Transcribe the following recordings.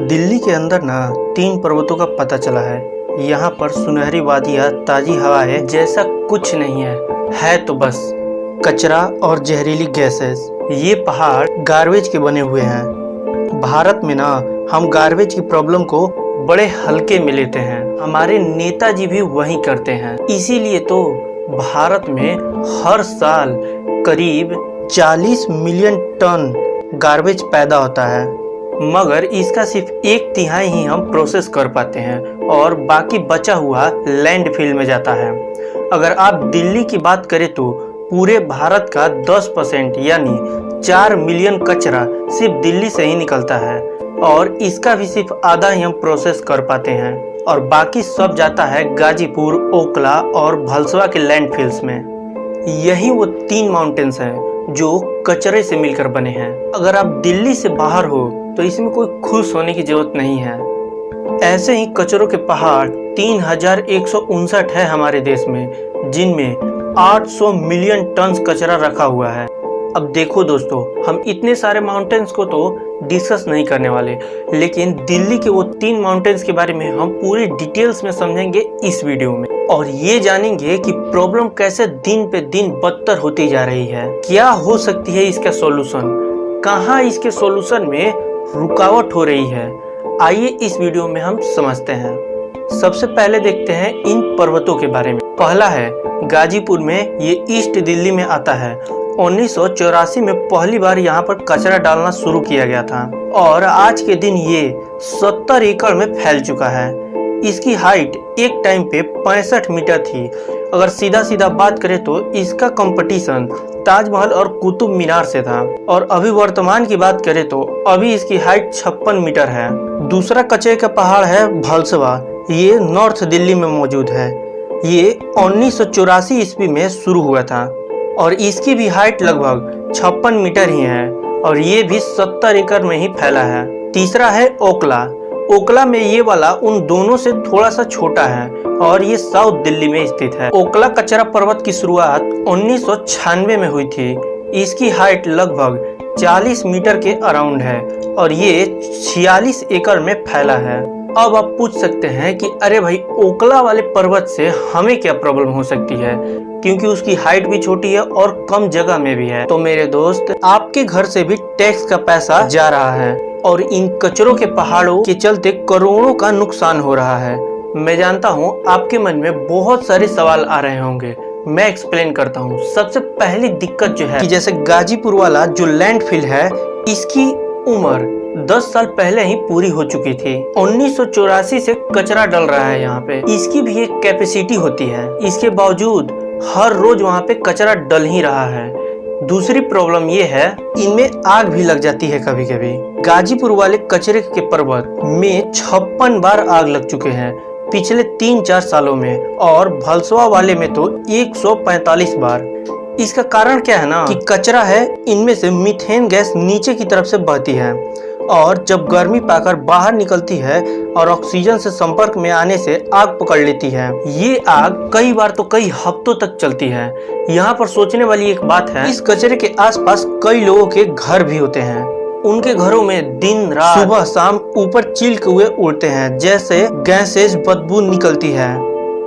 दिल्ली के अंदर ना 3 पर्वतों का पता चला है। यहाँ पर सुनहरी वादियाँ, ताज़ी हवा है, जैसा कुछ नहीं है तो बस कचरा और जहरीली गैसेस। ये पहाड़ गार्बेज के बने हुए हैं। भारत में ना हम गार्बेज की प्रॉब्लम को बड़े हल्के में लेते हैं। हमारे नेताजी भी वही करते हैं। इसीलिए तो भारत में हर साल करीब 40 मिलियन टन गार्बेज पैदा होता है, मगर इसका सिर्फ 1/3 ही हम प्रोसेस कर पाते हैं और बाकी बचा हुआ लैंडफिल में जाता है। अगर आप दिल्ली की बात करें तो पूरे भारत का 10% यानी 4 मिलियन कचरा सिर्फ दिल्ली से ही निकलता है और इसका भी सिर्फ आधा ही हम प्रोसेस कर पाते हैं और बाकी सब जाता है गाजीपुर, ओखला और भलसवा के लैंडफिल्स में। यही वो 3 माउंटेन्स हैं जो कचरे से मिलकर बने हैं। अगर आप दिल्ली से बाहर हो तो इसमें कोई खुश होने की जरूरत नहीं है। ऐसे ही कचरों के पहाड़ 3159 है हमारे देश में, जिनमें 800 मिलियन टन कचरा रखा हुआ है। अब देखो दोस्तों, हम इतने सारे माउंटेन्स को तो डिस्कस नहीं करने वाले, लेकिन दिल्ली के वो 3 माउंटेन्स के बारे में हम पूरी डिटेल्स में समझेंगे इस वीडियो में और ये जानेंगे कि प्रॉब्लम कैसे दिन पे दिन बदतर होती जा रही है, क्या हो सकती है इसका सॉल्यूशन, कहाँ इसके सॉल्यूशन में रुकावट हो रही है। आइए इस वीडियो में हम समझते हैं। सबसे पहले देखते हैं इन पर्वतों के बारे में। पहला है गाजीपुर में, ये ईस्ट दिल्ली में आता है। 1984 में पहली बार यहाँ पर कचरा डालना शुरू किया गया था और आज के दिन ये 70 एकड़ में फैल चुका है। इसकी हाइट एक टाइम पे 65 मीटर थी। अगर सीधा सीधा बात करें तो इसका कंपटीशन ताजमहल और कुतुब मीनार से था और अभी वर्तमान की बात करें तो अभी इसकी हाइट 56 मीटर है। दूसरा कचरे का पहाड़ है भलसवा। ये नॉर्थ दिल्ली में मौजूद है। ये 1984 ईस्वी में शुरू हुआ था और इसकी भी हाइट लगभग 56 मीटर ही है और ये भी 70 एकड़ में ही फैला है। तीसरा है ओखला। ओखला में ये वाला उन दोनों से थोड़ा सा छोटा है और ये साउथ दिल्ली में स्थित है। ओखला कचरा पर्वत की शुरुआत 1996 में हुई थी। इसकी हाइट लगभग 40 मीटर के अराउंड है और ये 46 एकड़ में फैला है। अब आप पूछ सकते हैं कि अरे भाई, ओखला वाले पर्वत से हमें क्या प्रॉब्लम हो सकती है, क्योंकि उसकी हाइट भी छोटी है और कम जगह में भी है। तो मेरे दोस्त, आपके घर से भी टैक्स का पैसा जा रहा है और इन कचरों के पहाड़ों के चलते करोड़ों का नुकसान हो रहा है। मैं जानता हूँ आपके मन में बहुत सारे सवाल आ रहे होंगे, मैं एक्सप्लेन करता हूँ। सबसे पहली दिक्कत जो है कि जैसे गाजीपुर वाला जो लैंडफिल है, इसकी उम्र 10 साल पहले ही पूरी हो चुकी थी। 1984 से कचरा डल रहा है यहाँ पे। इसकी भी एक कैपेसिटी होती है, इसके बावजूद हर रोज वहाँ पे कचरा डल ही रहा है। दूसरी प्रॉब्लम ये है, इनमें आग भी लग जाती है कभी कभी। गाजीपुर वाले कचरे के पर्वत में 56 बार आग लग चुके हैं पिछले 3-4 सालों में और भलसवा वाले में तो 145 बार। इसका कारण क्या है ना कि कचरा है, इनमें से मीथेन गैस नीचे की तरफ से बहती है और जब गर्मी पाकर बाहर निकलती है और ऑक्सीजन से संपर्क में आने से आग पकड़ लेती है। ये आग कई बार तो कई हफ्तों तक चलती है। यहाँ पर सोचने वाली एक बात है, इस कचरे के आसपास कई लोगों के घर भी होते हैं। उनके घरों में दिन रात सुबह शाम ऊपर चिल्क हुए उड़ते हैं, जैसे गैसेस बदबू निकलती है।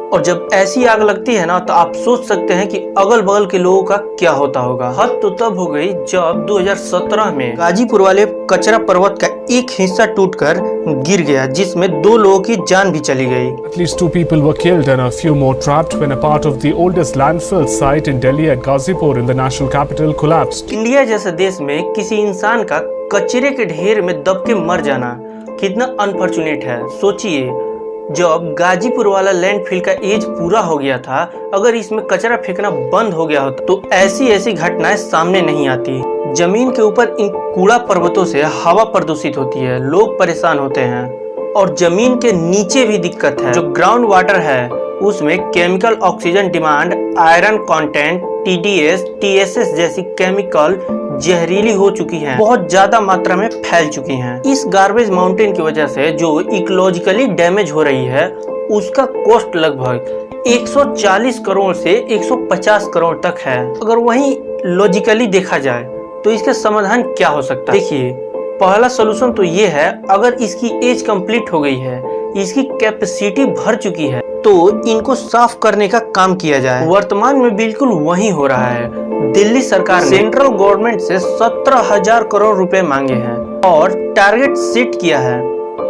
और जब ऐसी आग लगती है ना, तो आप सोच सकते हैं कि अगल बगल के लोगों का क्या होता होगा। हद तो तब हो गई जब 2017 में गाजीपुर वाले कचरा पर्वत का एक हिस्सा टूटकर गिर गया, जिसमें 2 लोगों की जान भी चली गई। At least 2 people were killed and a few more trapped when a part of the oldest landfill site in Delhi at Gazipur in the national capital collapsed. India जैसे देश में किसी इंसान का कचरे के ढेर में दब के मर जाना कितना अनफॉर्चुनेट है। सोचिए, जब गाजीपुर वाला लैंडफिल का एज पूरा हो गया था, अगर इसमें कचरा फेंकना बंद हो गया होता तो ऐसी घटनाएं सामने नहीं आती। जमीन के ऊपर इन कूड़ा पर्वतों से हवा प्रदूषित होती है, लोग परेशान होते हैं और जमीन के नीचे भी दिक्कत है। जो ग्राउंड वाटर है उसमें chemical oxygen demand, iron content, TDS, TSS जैसी केमिकल जहरीली हो चुकी हैं, बहुत ज्यादा मात्रा में फैल चुकी हैं। इस गार्बेज माउंटेन की वजह से जो इकोलॉजिकली डैमेज हो रही है, उसका कॉस्ट लगभग 140 करोड़ से 150 करोड़ तक है। अगर वहीं लॉजिकली देखा जाए तो इसका समाधान क्या हो सकता है। देखिए, पहला सोल्यूशन तो ये है, अगर इसकी एज कंप्लीट हो गई है, इसकी कैपेसिटी भर चुकी है, तो इनको साफ करने का काम किया जाए। वर्तमान में बिल्कुल वही हो रहा है। दिल्ली सरकार ने सेंट्रल गवर्नमेंट से 17,000 करोड़ रुपए मांगे हैं और टारगेट सेट किया है।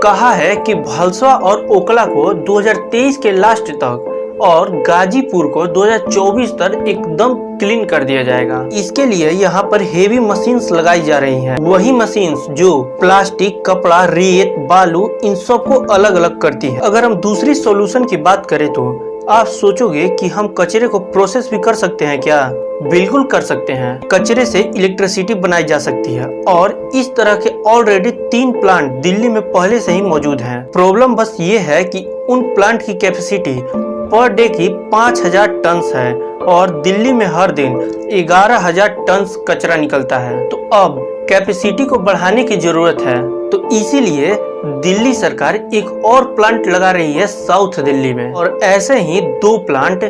कहा है कि भलसवा और ओखला को 2023 के लास्ट तक और गाजीपुर को 2024 तक एकदम क्लीन कर दिया जाएगा। इसके लिए यहाँ पर हेवी मशीन्स लगाई जा रही हैं। वही मशीन्स जो प्लास्टिक, कपड़ा, रेत, बालू इन सब को अलग अलग करती है। अगर हम दूसरी सॉल्यूशन की बात करें तो आप सोचोगे कि हम कचरे को प्रोसेस भी कर सकते हैं क्या? बिल्कुल कर सकते हैं। कचरे से इलेक्ट्रिसिटी बनाई जा सकती है और इस तरह के ऑलरेडी 3 प्लांट दिल्ली में पहले से ही मौजूद हैं। प्रॉब्लम बस ये है कि उन प्लांट की कैपेसिटी पर डे की 5,000 टन है और दिल्ली में हर दिन 11,000 टन कचरा निकलता है। तो अब कैपेसिटी को बढ़ाने की जरूरत है, तो इसीलिए दिल्ली सरकार एक और प्लांट लगा रही है साउथ दिल्ली में, और ऐसे ही 2 प्लांट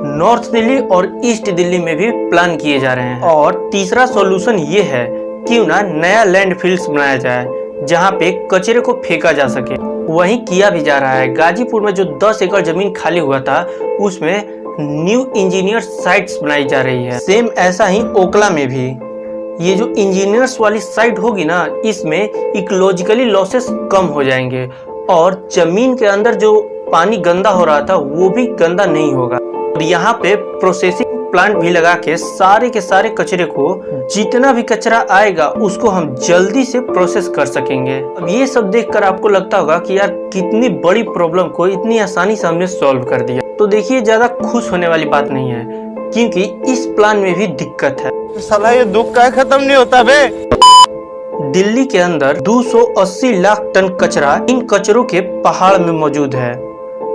नॉर्थ दिल्ली और ईस्ट दिल्ली में भी प्लान किए जा रहे हैं। और तीसरा सॉल्यूशन ये है, क्यों ना नया लैंडफिल्स बनाया जाए जहाँ पे कचरे को फेंका जा सके। वहीं किया भी जा रहा है। गाजीपुर में जो 10 एकड़ जमीन खाली हुआ था, उसमें न्यू इंजीनियर साइट्स बनाई जा रही है। सेम ऐसा ही ओखला में भी। ये जो इंजीनियर्स वाली साइट होगी ना, इसमें इकोलॉजिकली लॉसेस कम हो जाएंगे और जमीन के अंदर जो पानी गंदा हो रहा था वो भी गंदा नहीं होगा। और यहाँ पे प्रोसेसिंग प्लांट भी लगा के सारे कचरे को, जितना भी कचरा आएगा उसको हम जल्दी से प्रोसेस कर सकेंगे। अब ये सब देखकर आपको लगता होगा कि यार कितनी बड़ी प्रॉब्लम को इतनी आसानी से हमने सॉल्व कर दिया। तो देखिए, ज्यादा खुश होने वाली बात नहीं है, क्योंकि इस प्लान में भी दिक्कत है। साला ये दुख का खत्म नहीं होता बे। दिल्ली के अंदर 280 लाख टन कचरा इन कचरों के पहाड़ में मौजूद है,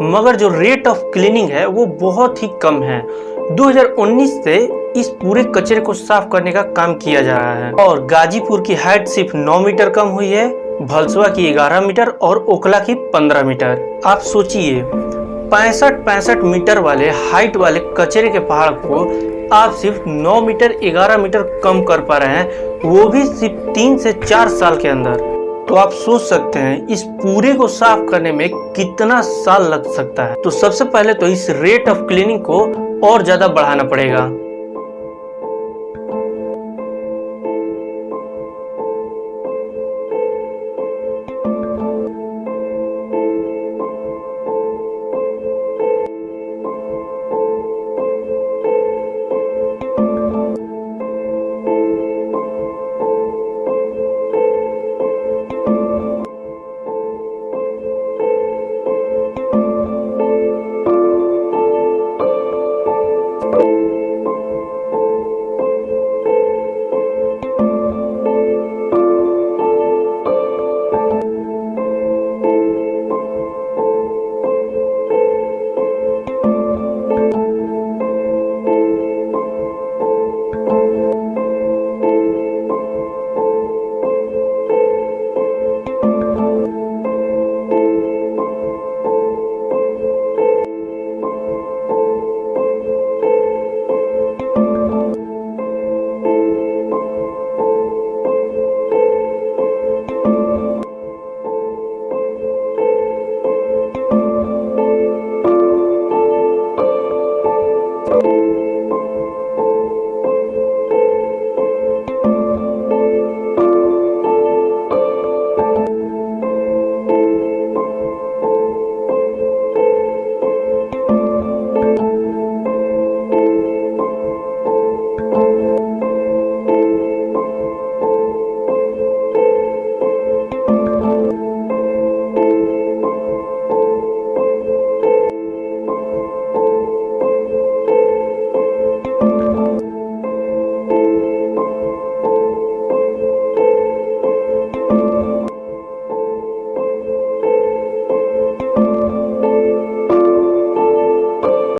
मगर जो रेट ऑफ क्लीनिंग है वो बहुत ही कम है। 2019 से इस पूरे कचरे को साफ करने का काम किया जा रहा है और गाजीपुर की हाइट सिर्फ 9 मीटर कम हुई है, भलसवा की 11 मीटर और ओखला की 15 मीटर। आप सोचिए, 65 मीटर वाले हाइट वाले कचरे के पहाड़ को आप सिर्फ 9 मीटर 11 मीटर कम कर पा रहे हैं, वो भी सिर्फ 3 से 4 साल के अंदर। तो आप सोच सकते हैं इस पूरे को साफ करने में कितना साल लग सकता है। तो सबसे पहले तो इस रेट ऑफ क्लीनिंग को और ज्यादा बढ़ाना पड़ेगा।